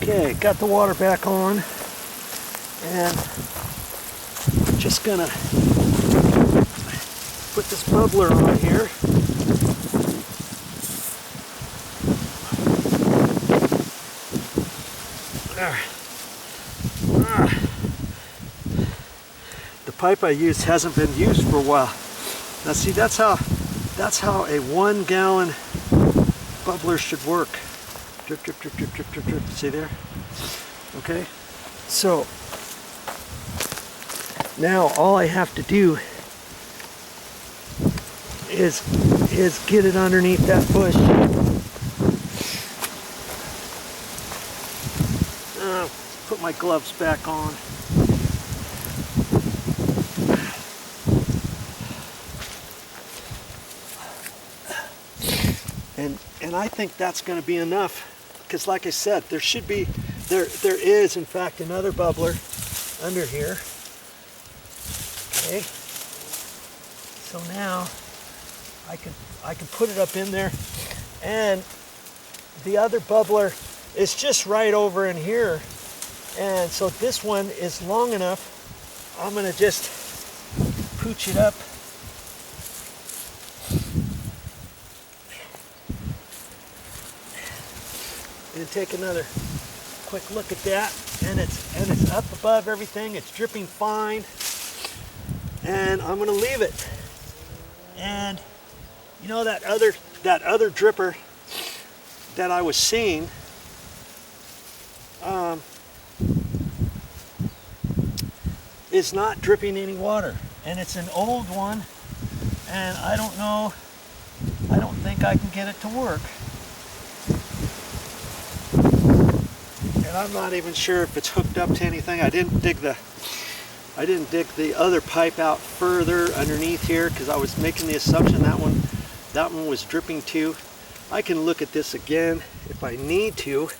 Okay, got the water back on, and just gonna put this bubbler on here. The pipe I used hasn't been used for a while. Now see, that's how a 1 gallon bubbler should work. Drip, drip, drip, drip, drip, drip, drip. See there? Okay. So now all I have to do is get it underneath that bush. Put my gloves back on. And I think that's going to be enough, because like I said, there is in fact another bubbler under here. Okay. So now I can put it up in there, and the other bubbler is just right over in here, and so this one is long enough. I'm going to just pooch it up. And take another quick look at that, and it's up above everything. It's dripping fine, and I'm going to leave it. And you know, that other dripper that I was seeing, is not dripping any water, and it's an old one, and I don't think I can get it to work. And I'm not even sure if it's hooked up to anything. I didn't dig the other pipe out further underneath here, because I was making the assumption that one was dripping too. I can look at this again if I need to,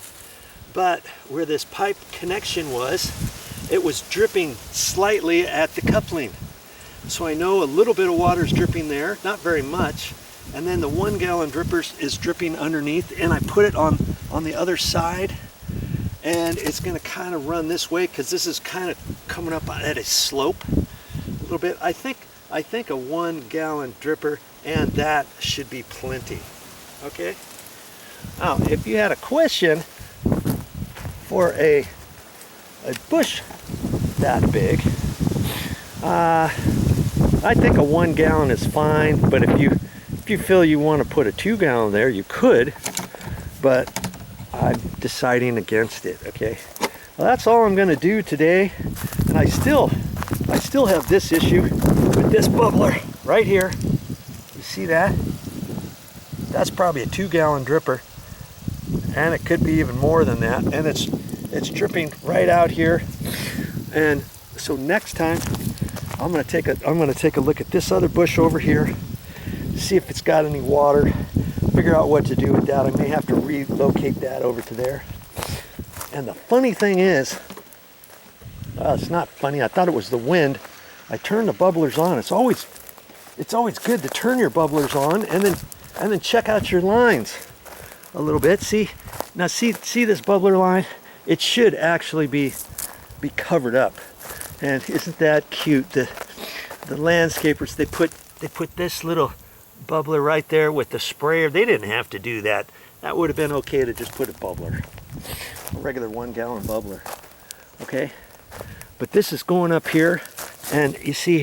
but where this pipe connection was, it was dripping slightly at the coupling. So I know a little bit of water is dripping there, not very much, and then the 1 gallon dripper is dripping underneath, and I put it on the other side. And it's going to kind of run this way, because this is kind of coming up at a slope a little bit. I think a 1 gallon dripper and that should be plenty. Okay. Now, if you had a question for a bush that big, I think a 1 gallon is fine. But if you feel you want to put a 2 gallon there, you could. But I'm deciding against it. Okay, well, that's all I'm going to do today, and I still have this issue with this bubbler right here. You see that? That's probably a 2 gallon dripper, and it could be even more than that, and it's dripping right out here. And so next time I'm going to take a look at this other bush over here, see if it's got any water, figure out what to do with that. I may have to relocate that over to there. And the funny thing is, it's not funny, I thought it was the wind. I turned the bubblers on. It's always good to turn your bubblers on and then check out your lines a little bit. See this bubbler line? It should actually be covered up. And isn't that cute? The landscapers, they put this little bubbler right there with the sprayer. They didn't have to do that. That would have been okay to just put a bubbler, a regular 1 gallon bubbler. Okay, but this is going up here, and you see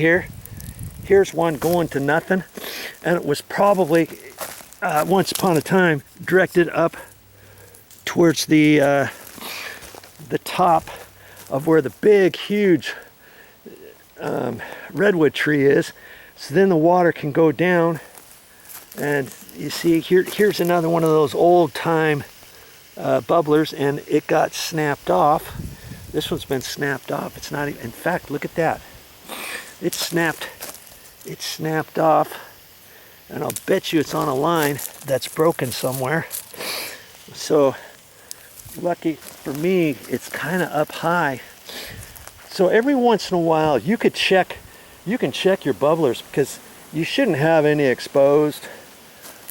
here's one going to nothing, and it was probably once upon a time directed up towards the top of where the big huge redwood tree is, so then the water can go down. And you see, here's another one of those old-time bubblers, and it got snapped off. This one's been snapped off. It's not even, in fact, look at that. It's snapped off, and I'll bet you it's on a line that's broken somewhere. So, lucky for me, it's kind of up high. So every once in a while, you can check your bubblers, because you shouldn't have any exposed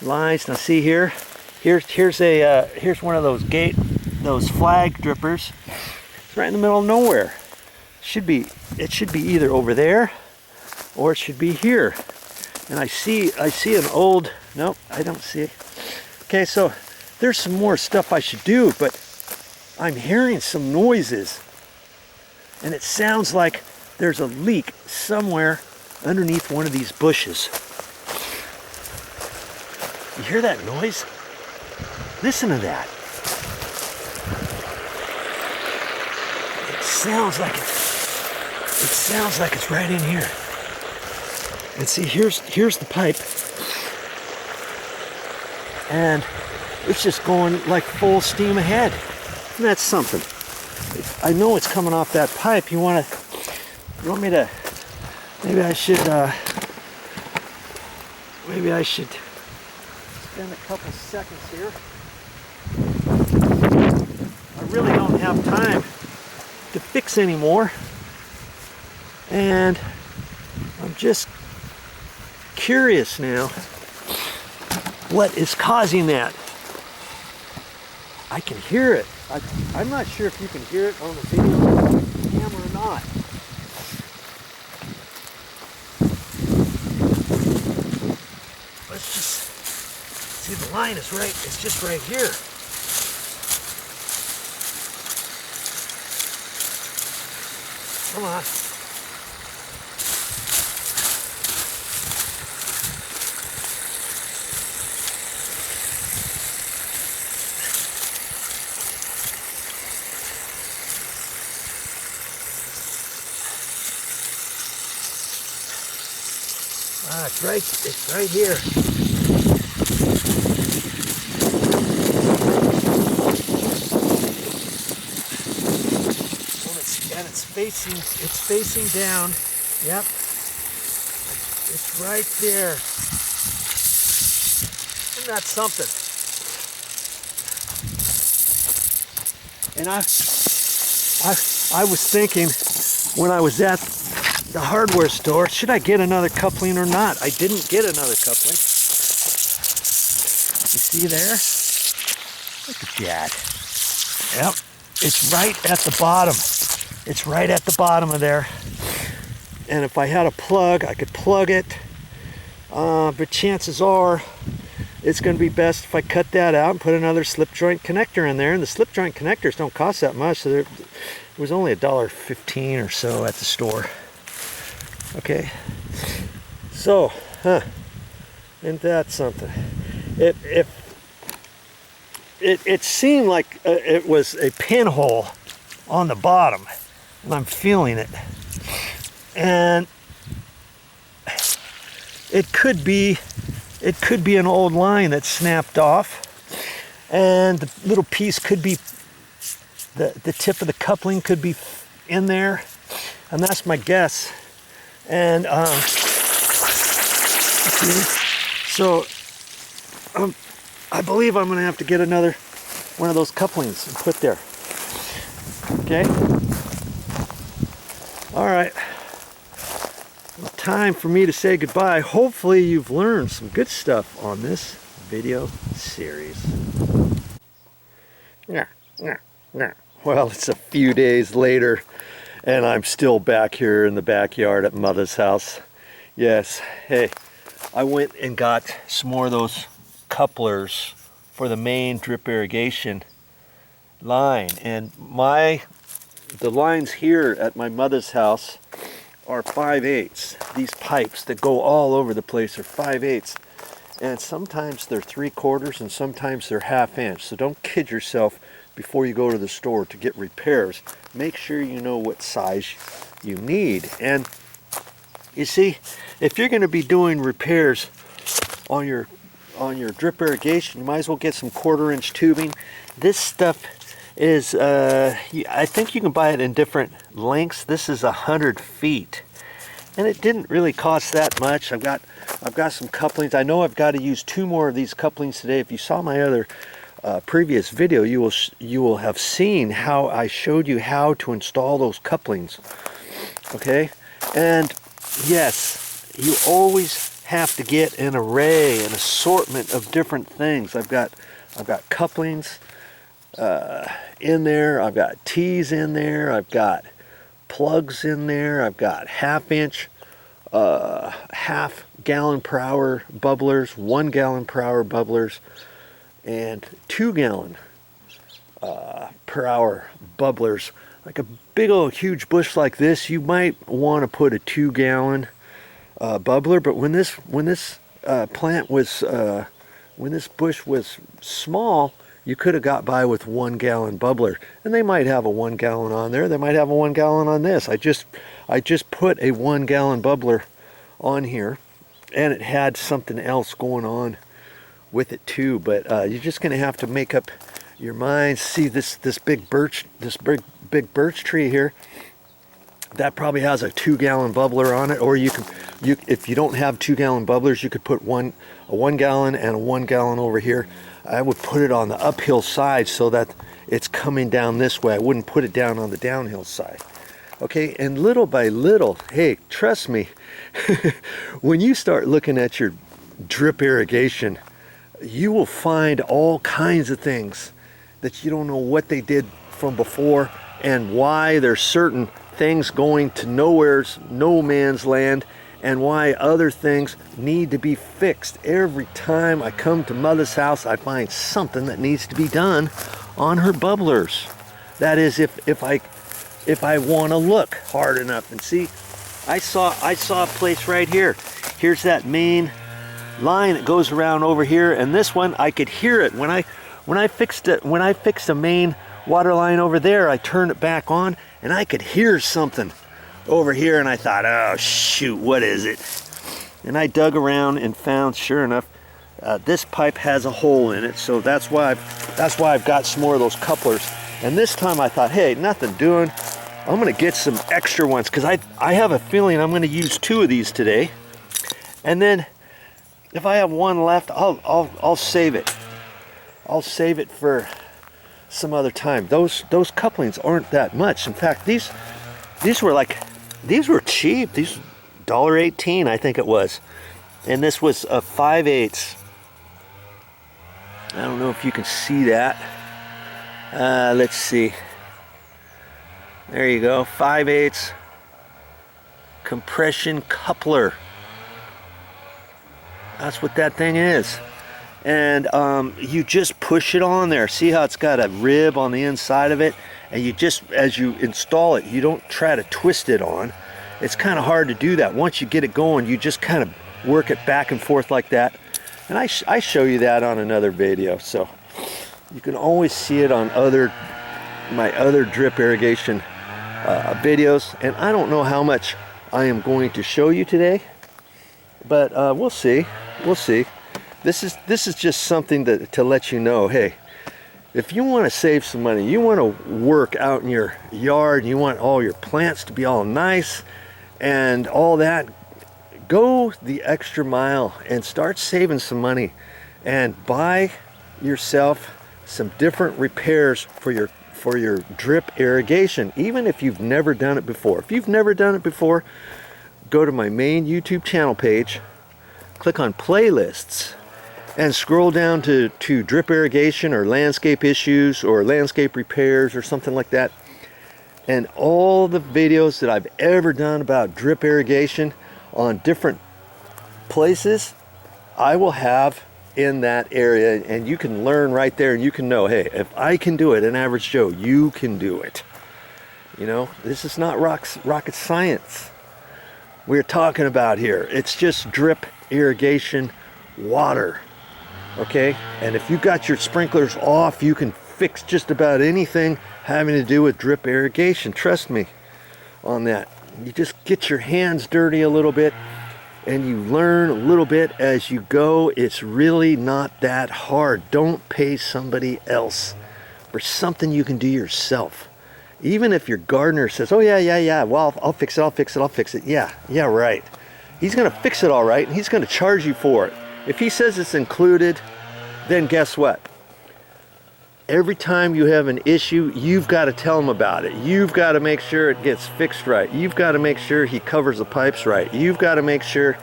lines. Now see here's one of those gate those flag drippers. It's right in the middle of nowhere. It should be either over there or it should be here. And I see an old, nope, I don't see it. Okay, so there's some more stuff I should do, but I'm hearing some noises. And it sounds like there's a leak somewhere underneath one of these bushes. You hear that noise? Listen to that. It sounds like it's right in here. And see, here's the pipe. And it's just going like full steam ahead. And that's something. I know it's coming off that pipe. You want me to, maybe I should spend a couple seconds here. I really don't have time to fix anymore. And I'm just curious now what is causing that. I can hear it. I'm not sure if you can hear it on the video camera or not. Let's just see, the line is right, it's just right here. Come on. Ah, it's right here. And it's facing down. Yep. It's right there. Isn't that something? And I was thinking when I was at the hardware store, should I get another coupling or not? I didn't get another coupling. You see there? Look at that. Yep. It's right at the bottom. It's right at the bottom of there. And if I had a plug, I could plug it. But chances are it's going to be best if I cut that out and put another slip joint connector in there. And the slip joint connectors don't cost that much. So it was only $1.15 or so at the store. Okay. So, isn't that something? It seemed like it was a pinhole on the bottom. And I'm feeling it. And it could be an old line that snapped off, and the little piece could be the tip of the coupling could be in there, and that's my guess. And so I believe I'm going to have to get another one of those couplings and put there. Okay. All right. Well, time for me to say goodbye. Hopefully you've learned some good stuff on this video series. Well, it's a few days later and I'm still back here in the backyard at Motha's house. Yes, hey, I went and got some more of those couplers for the main drip irrigation line, and the lines here at my mother's house are 5/8. These pipes that go all over the place are 5/8, and sometimes they're 3/4 and sometimes they're 1/2 inch. So don't kid yourself before you go to the store to get repairs. Make sure you know what size you need. And you see, if you're going to be doing repairs on your drip irrigation, you might as well get some 1/4 inch tubing. This stuff is I think you can buy it in different lengths. This is 100 feet, and it didn't really cost that much. I've got some couplings. I know I've got to use 2 more of these couplings today. If you saw my other previous video, you will have seen how I showed you how to install those couplings. Okay, and yes, you always have to get an array, an assortment of different things. I've got couplings, in there. I've got T's in there. I've got plugs in there. I've got half-inch, half-gallon-per-hour bubblers, 1 gallon per hour bubblers, and 2 gallon per hour bubblers. Like a big old huge bush like this, you might want to put a 2 gallon bubbler, but when this plant was when this bush was small, you could have got by with 1 gallon bubbler, and they might have a 1 gallon on there. They might have a 1 gallon on this. I just put a 1 gallon bubbler on here, and it had something else going on with it too. But you're just going to have to make up your mind. See this big birch tree here. That probably has a 2 gallon bubbler on it, or if you don't have 2 gallon bubblers, you could put a 1 gallon and a 1 gallon over here. I would put it on the uphill side so that it's coming down this way. I wouldn't put it down on the downhill side. Okay, and little by little, hey, trust me, when you start looking at your drip irrigation, you will find all kinds of things that you don't know what they did from before and why there's certain things going to no man's land, and why other things need to be fixed. Every time I come to Motha's house, I find something that needs to be done on her bubblers. That is, if I want to look hard enough. And see, I saw a place right here. Here's that main line that goes around over here, and this one I could hear it when I fixed it. When I fixed a main water line over there, I turned it back on, and I could hear something over here, and I thought, oh shoot, what is it? And I dug around and found, sure enough, this pipe has a hole in it, so that's why I've got some more of those couplers. And this time I thought, hey, nothing doing, I'm gonna get some extra ones, because I have a feeling I'm gonna use 2 of these today, and then if I have 1 left, I'll save it. I'll save it for some other time. Those couplings aren't that much. In fact, these were cheap. These $1.18, I think it was, and this was a 5/8. I don't know if you can see that. Let's see. There you go, 5/8 compression coupler. That's what that thing is. And you just push it on there. See how it's got a rib on the inside of it? And you just, as you install it, you don't try to twist it on. It's kind of hard to do that. Once you get it going, you just kind of work it back and forth like that. And I show you that on another video. So you can always see it on my other drip irrigation videos. And I don't know how much I am going to show you today, but we'll see. We'll see. This is just something to let you know, hey, if you want to save some money, you want to work out in your yard, you want all your plants to be all nice and all that, go the extra mile and start saving some money and buy yourself some different repairs for your drip irrigation, even if you've never done it before. If you've never done it before, go to my main YouTube channel page, click on playlists, and scroll down to drip irrigation or landscape issues or landscape repairs or something like that. And all the videos that I've ever done about drip irrigation on different places, I will have in that area, and you can learn right there, and you can know, hey, if I can do it, an average Joe, you can do it. You know, this is not rocket science we're talking about here. It's just drip irrigation water. Okay, and if you got your sprinklers off, you can fix just about anything having to do with drip irrigation. Trust me on that. You just get your hands dirty a little bit and you learn a little bit as you go. It's really not that hard. Don't pay somebody else for something you can do yourself. Even if your gardener says, oh yeah, well, I'll fix it. Yeah, right. He's gonna fix it all right, and he's gonna charge you for it. If he says it's included, then guess what? Every time you have an issue, you've got to tell him about it. You've got to make sure it gets fixed right. You've got to make sure he covers the pipes right. You've got to make sure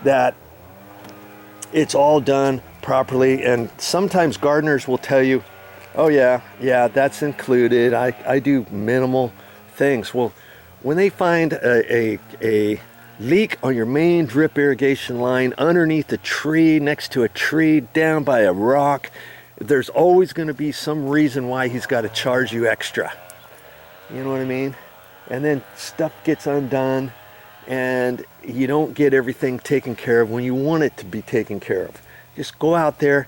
that it's all done properly. And sometimes gardeners will tell you, Oh yeah, that's included. I do minimal things. Well, when they find a leak on your main drip irrigation line underneath a tree, next to a tree, down by a rock, there's always going to be some reason why he's got to charge you extra. You know what I mean? And then stuff gets undone and you don't get everything taken care of when you want it to be taken care of. Just go out there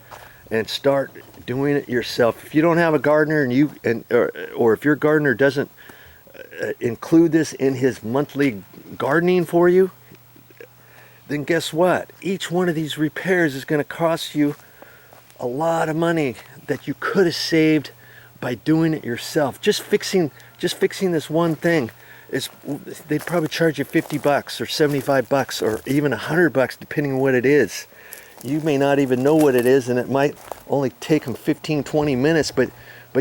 and start doing it yourself. If you don't have a gardener or if your gardener doesn't include this in his monthly gardening for you, then guess what? Each one of these repairs is going to cost you a lot of money that you could have saved by doing it yourself. Just fixing this one thing they'd probably charge you 50 bucks or 75 bucks or even 100 bucks depending on what it is. You may not even know what it is, and it might only take them 15-20 minutes, but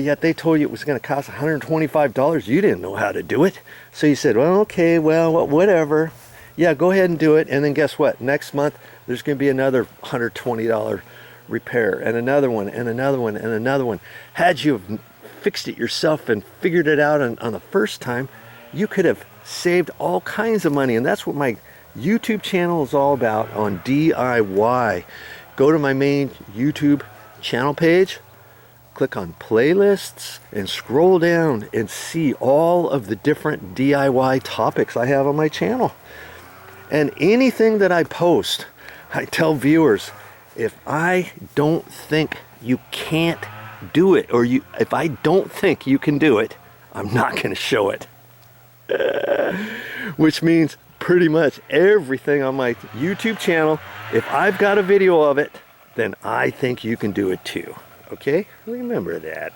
yet they told you it was going to cost $125. You didn't know how to do it, so you said, well, okay, well, whatever. Yeah, go ahead and do it. And then guess what? Next month there's going to be another $120 repair, and another one, and another one, and another one. Had you fixed it yourself and figured it out on the first time, you could have saved all kinds of money. And that's what my YouTube channel is all about, on DIY. Go to my main YouTube channel page, click on playlists, and scroll down and see all of the different DIY topics I have on my channel. And anything that I post, I tell viewers, if I don't think you can't do it, or if I don't think you can do it, I'm not going to show it. Which means pretty much everything on my YouTube channel, if I've got a video of it, then I think you can do it too. Okay? Remember that.